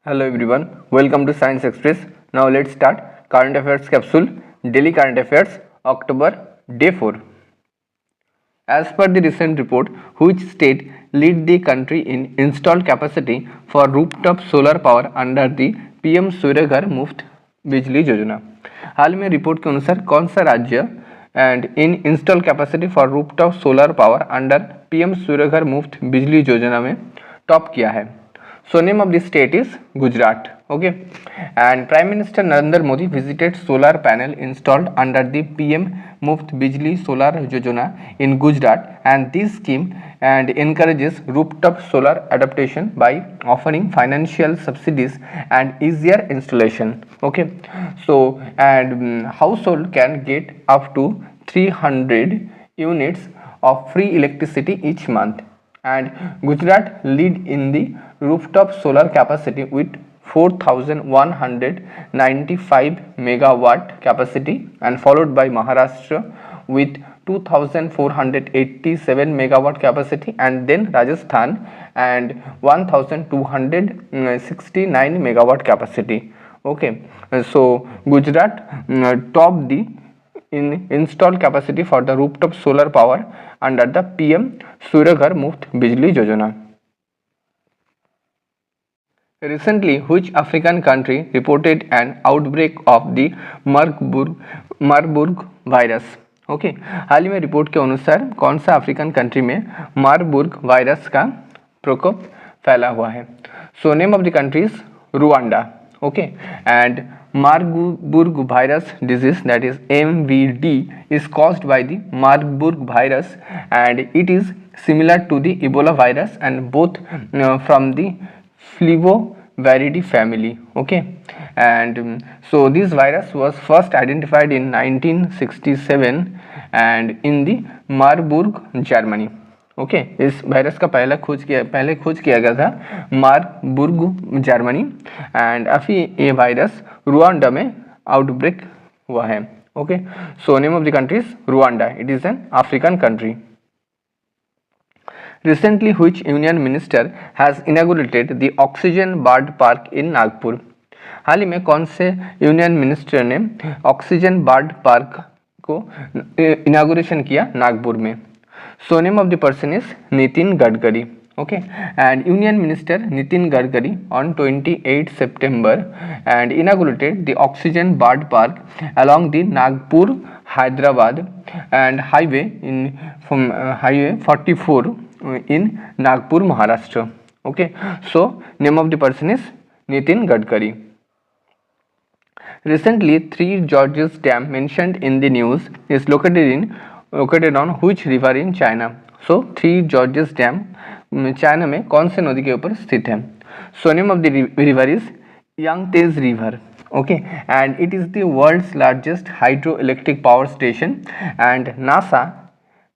Hello everyone, welcome to Science Express. Now let's start current affairs capsule, daily current affairs, October, day 4. As per the recent report, which state lead the country in installed capacity for rooftop solar power under the PM सूर्य घर मुफ्त बिजली योजना? हाल में report के अनुसार कौन सा राज्य and in install capacity for rooftop solar power under PM सूर्य घर मुफ्त बिजली योजना में टॉप किया है? So name of the state is Gujarat. Okay, and Prime Minister Narendra Modi visited solar panel installed under the PM Muft Bijli Solar Yojana in Gujarat, and this scheme and encourages rooftop solar adaptation by offering financial subsidies and easier installation. Okay, so and household can get up to 300 units of free electricity each month. And Gujarat lead in the rooftop solar capacity with 4,195 megawatt capacity, and followed by Maharashtra with 2,487 megawatt capacity, and then Rajasthan and 1,269 megawatt capacity. Okay, so Gujarat top the in installed capacity for the rooftop solar power under the PM Surya Ghar Muft Bijli Yojana. Recently, which African country reported an outbreak of the Marburg virus? Okay, हाल ही में report के अनुसार कौन सा African country में मारबुर्ग virus का प्रकोप फैला हुआ है? सो name of the country is Rwanda. Okay, and Marburg virus disease, that is MVD, is caused by the Marburg virus, and it is similar to the Ebola virus, and both from the Flaviviridae family. Okay, and so this virus was first identified in 1967 and in the Marburg, Germany. Okay, इस virus का पहले खोज किया गया था मारबुर्ग, Germany, and अभी ये virus Rwanda में आउटब्रेक हुआ है. Okay, so name of the country is Rwanda. It is an African country. Recently, which union minister has inaugurated the Oxygen Bird Park in Nagpur? हाल ही में कौन से यूनियन मिनिस्टर ने ऑक्सीजन बर्ड पार्क को inauguration किया नागपुर में? So name of the person is Nitin Gadkari. Okay, and Union Minister Nitin Gadkari on 28 September and inaugurated the Oxygen Bird Park along the Nagpur Hyderabad and highway in from highway 44 in Nagpur, Maharashtra. Okay, so name of the person is Nitin Gadkari. Recently, Three Gorges Dam mentioned in the news is located on which river in China? So Three Gorges Dam China में कौन से नदी के ऊपर स्थित है? So name of the river is Yangtze River. Okay, and it is the world's largest hydroelectric power station, and NASA,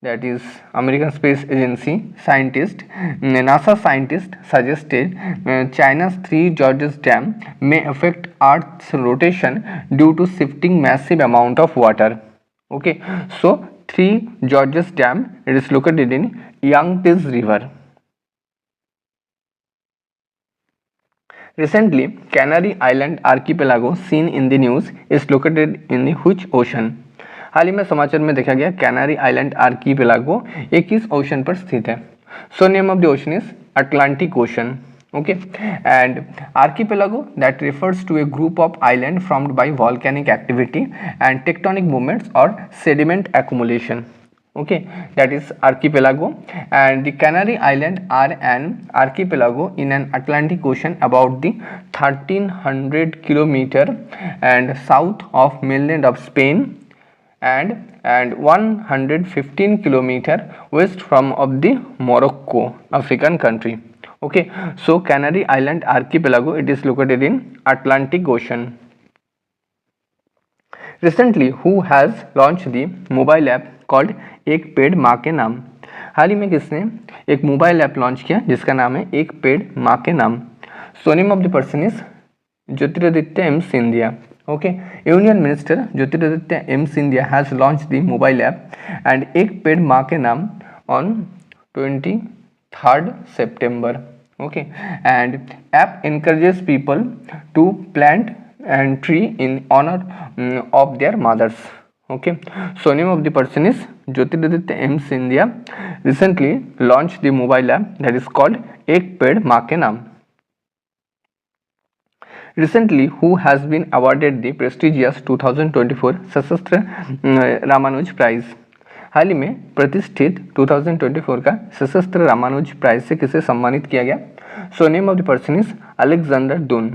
that is American Space Agency NASA scientists suggested China's Three Gorges Dam may affect Earth's rotation due to shifting massive amount of water. Okay, so Three Gorges Dam, it is located in Yangtze River. Recently, Canary Island archipelago seen in the news is located in the which ocean? हाल ही में समाचार में देखा गया canary island archipelago एक किस ocean पर स्थित है? सो name of the ocean is Atlantic ocean. Okay, and archipelago that refers to a group of islands formed by volcanic activity and tectonic movements or sediment accumulation. Okay, that is archipelago, and the Canary Islands are an archipelago in an Atlantic Ocean about the 1300 kilometer and south of mainland of Spain and 115 kilometer west from of the Morocco, African country. Okay, so Canary Island archipelago, it is located in Atlantic Ocean. Recently, who has launched the mobile app called एक पेड़ माँ के नाम? हाल ही में किसने एक mobile app launch किया जिसका नाम है एक पेड़ माँ के नाम? So name of the person is Jyotiraditya M Scindia. Okay, Union Minister Jyotiraditya M Scindia has launched the mobile app and एक पेड़ माँ के नाम on 23rd September. okay, and app encourages people to plant and tree in honor of their mothers. Okay, so name of the person is Jyotiraditya M Scindia recently launched the mobile app that is called Ek Ped Maa Ke Naam. Recently, who has been awarded the prestigious 2024 सशस्त्र Ramanuj prize? हाल ही में प्रतिष्ठित 2024 का सशस्त्र Ramanuj prize से किसे सम्मानित किया गया? सो name of the person is Alexander Doon.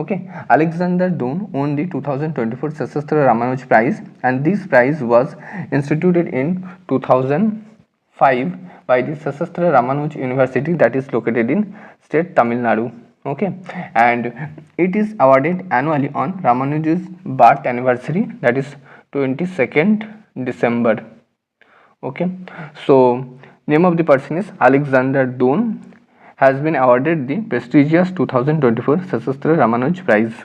Okay, Alexander Doon won the 2024 Sashastra Ramanuj Prize, and this prize was instituted in 2005 by the Sashastra Ramanuj University that is located in state Tamil Nadu. Okay, and it is awarded annually on Ramanuja's birth anniversary, that is 22nd December. Okay, so name of the person is Alexander Doon has been awarded the prestigious 2024 Sashastra Ramanuj Prize.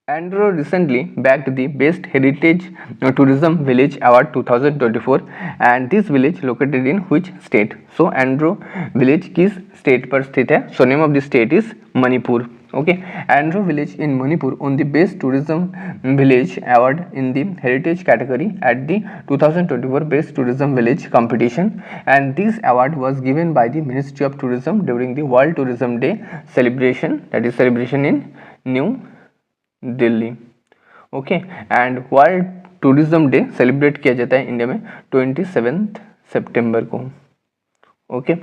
Andhra recently bagged the Best Heritage Tourism Village Award 2024, and this village located in which state? So Andhra village किस state पर स्थित है? So name of the state is Manipur. Okay, Andhra village in Manipur won the Best Tourism Village Award in the Heritage category at the 2024 Best Tourism Village competition, and this award was given by the Ministry of Tourism during the World Tourism Day celebration, that is celebration in New Delhi. Okay, and World Tourism Day celebrate किया जाता है India में 27th September को. Okay,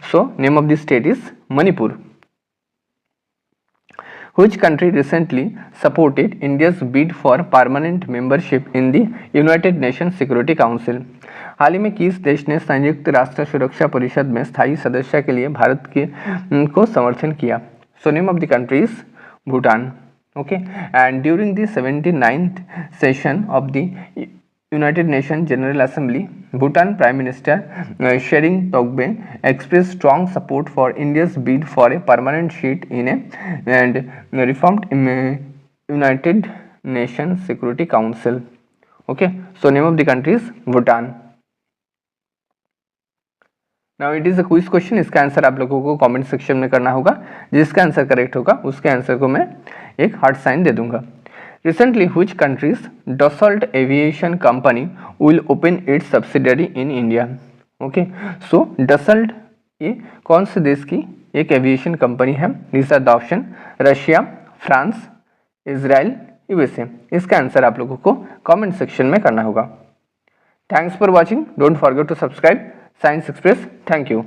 so name of the state is Manipur. Which country recently supported India's bid for permanent membership in the United Nations Security Council? हाल ही में किस देश ने संयुक्त राष्ट्र सुरक्षा परिषद में स्थायी सदस्य के लिए भारत के को समर्थन किया? सो name of the country is Bhutan. Okay, and during the 79th session of the United Nations General Assembly, Bhutan Prime Minister Tshering Togbe expressed strong support for India's bid for a permanent seat in a reformed United Nations Security Council. Okay, so name of the country is Bhutan. Now it is a quiz question. इसका answer आप लोगों को comment section में करना होगा. जिसका answer correct होगा उसके आंसर को मैं एक हार्ट साइन दे दूंगा. Recently, which country's Dassault Aviation Company will open its subsidiary in India? Okay, so Dassault ये कौन से देश की एक एविएशन कंपनी है? These are the option: Russia, France, Israel, USA. इसका आंसर आप लोगों को कमेंट सेक्शन में करना होगा. Thanks for watching. Don't forget to subscribe Science Express. Thank you.